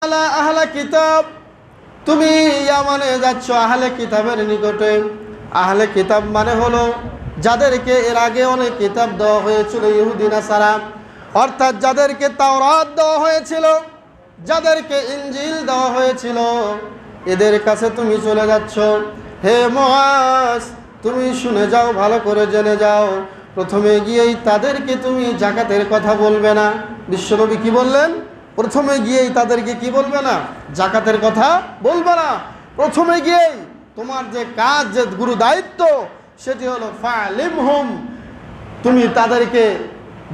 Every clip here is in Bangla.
আলা আহলে কিতাব, তুমি ইয়ামানে যাচ্ছ আহলে কিতাবের নিকটে। আহলে কিতাব মানে হলো যাদেরকে এর আগে অনেক কিতাব দেওয়া হয়েছিল, ইহুদি নাসারা, অর্থাৎ যাদেরকে তাওরাত দেওয়া হয়েছিল, যাদেরকে ইনজিল দেওয়া হয়েছিল, এদের কাছে তুমি চলে যাচ্ছ। হে মুআজ, তুমি শুনে যাও, ভালো করে জেনে যাও। প্রথমে গিয়েই তাদেরকে তুমি যাকাতের কথা বলবে না। বিশ্বনবী কি বললেন? প্রথমে গিয়েই তাদেরকে কি বলবে না? যাকাতের কথা বলবে না। প্রথমে গিয়েই তোমার যে কাজ, যে গুরু দায়িত্ব, সেটি হলো ফালিমহুম, তুমি তাদেরকে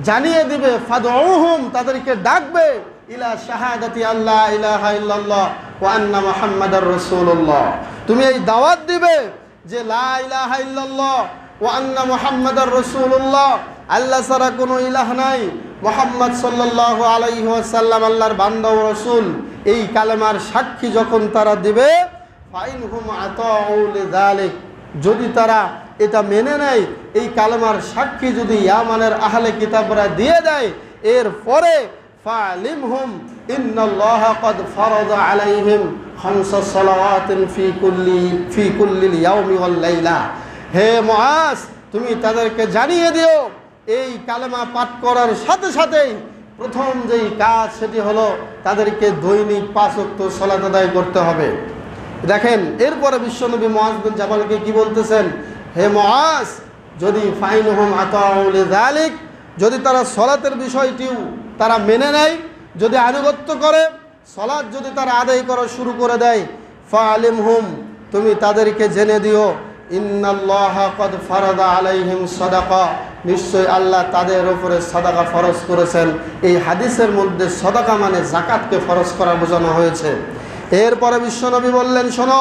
জানিয়ে দিবে, ফাদউহুম, তাদেরকে ডাকবে, ইলা শাহাদাতি আল্লাহ ইলাহা ইল্লাল্লাহ ওয়া আন্না মুহাম্মাদার রাসূলুল্লাহ। তুমি এই দাওয়াত দিবে যে লা ইলাহা ইল্লাল্লাহ ওয়া আন্না মুহাম্মাদার রাসূলুল্লাহ, আল্লাহ ছাড়া কোনো ইলাহ নাই, মুহাম্মদ সাল্লাল্লাহু আলাইহি ওয়াসাল্লাম আল্লাহর বান্দা ও রাসূল। এই কালেমার সাক্ষী যখন তারা দিবে, ফাইনহুম আতাউ লিযালিক, যদি তারা এটা মেনে নেয়, এই কালেমার সাক্ষী যদি ইয়ামানের আহলে কিতাবরা দিয়ে দেয়, এরপরে ফালিমহুম ইন্নাল্লাহা ক্বাদ ফারাদা আলাইহিম খামসা সালাওয়াতিন ফি কুল্লি ইয়াউমি ওয়াল লাইলা। হে মুআজ, তুমি তাদেরকে জানিয়ে দিও, এই কালেমা পাঠ করার সাথে সাথেই প্রথম যেই কাজ সেটি হলো তাদেরকে দৈনিক 5 ওয়াক্ত সালাত আদায় করতে হবে। দেখেন, এরপরে বিশ্বনবী মুআজ বিন জাবালকে কি বলতেছেন? হে মুআজ, যদি ফাইনহুম আতাউ লিযালিক, যদি তারা সালাতের বিষয়টিও তারা মেনে নেয়, যদি আনুগত্য করে, সালাত যদি তারা আদায় করা শুরু করে দেয়, ফালিমহুম, তুমি তাদেরকে জেনে দিও, ইন্নাল্লাহা ক্বাদ ফারাদা আলাইহিম সাদাকা, নিশ্চয় আল্লাহ তাদের উপরে সাদাকা ফরজ করেছেন। এই হাদিসের মধ্যে সাদাকা মানে যাকাতকে ফরজ করা বোঝানো হয়েছে। এরপরে বিশ্বনবী বললেন, শোনো,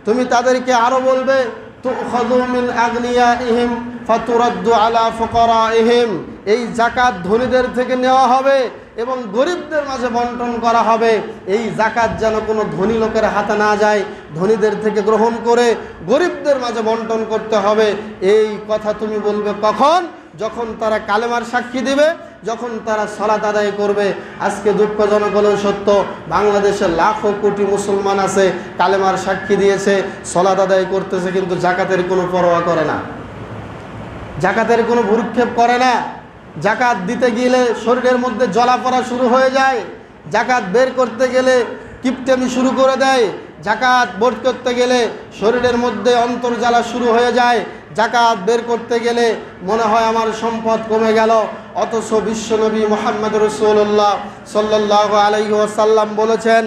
তুমি তাদেরকে আরো বলবে, তুখাযু মিন আগনিয়াইহিম ফাতুরাদ্দু আলা ফুকারাইহিম, এই যাকাত ধনীদের থেকে নেওয়া হবে এবং গরিবদের মাঝে বন্টন করা হবে। এই যাকাত যেন কোনো ধনী লোকের হাতে না যায়, ধনীদের থেকে গ্রহণ করে গরিবদের মাঝে বন্টন করতে হবে। এই কথা তুমি বলবে কখন? যখন তারা কালেমার সাক্ষী দিবে, যখন তারা সালাত আদায় করবে। আজকে দুঃখজনক হলেও সত্য, বাংলাদেশে লাখো কোটি মুসলমান আছে, কালেমার সাক্ষী দিয়েছে, সালাত আদায় করতেছে, কিন্তু যাকাতের কোনো পরোয়া করে না, যাকাতের কোনো ভ্রুক্ষেপ করে না। যাকাত দিতে গেলে শরীরের মধ্যে জ্বলা পড়া শুরু হয়ে যায়, যাকাত বের করতে গেলে কিপটেমি শুরু করে দেয়, যাকাত বোধ করতে গেলে শরীরের মধ্যে অন্তর্জ্বালা শুরু হয়ে যায়, যাকাত বের করতে গেলে মনে হয় আমার সম্পদ কমে গেল। অথচ বিশ্বনবী মুহাম্মদ রাসূলুল্লাহ সাল্লাল্লাহু আলাইহি ওয়াসাল্লাম বলেছেন,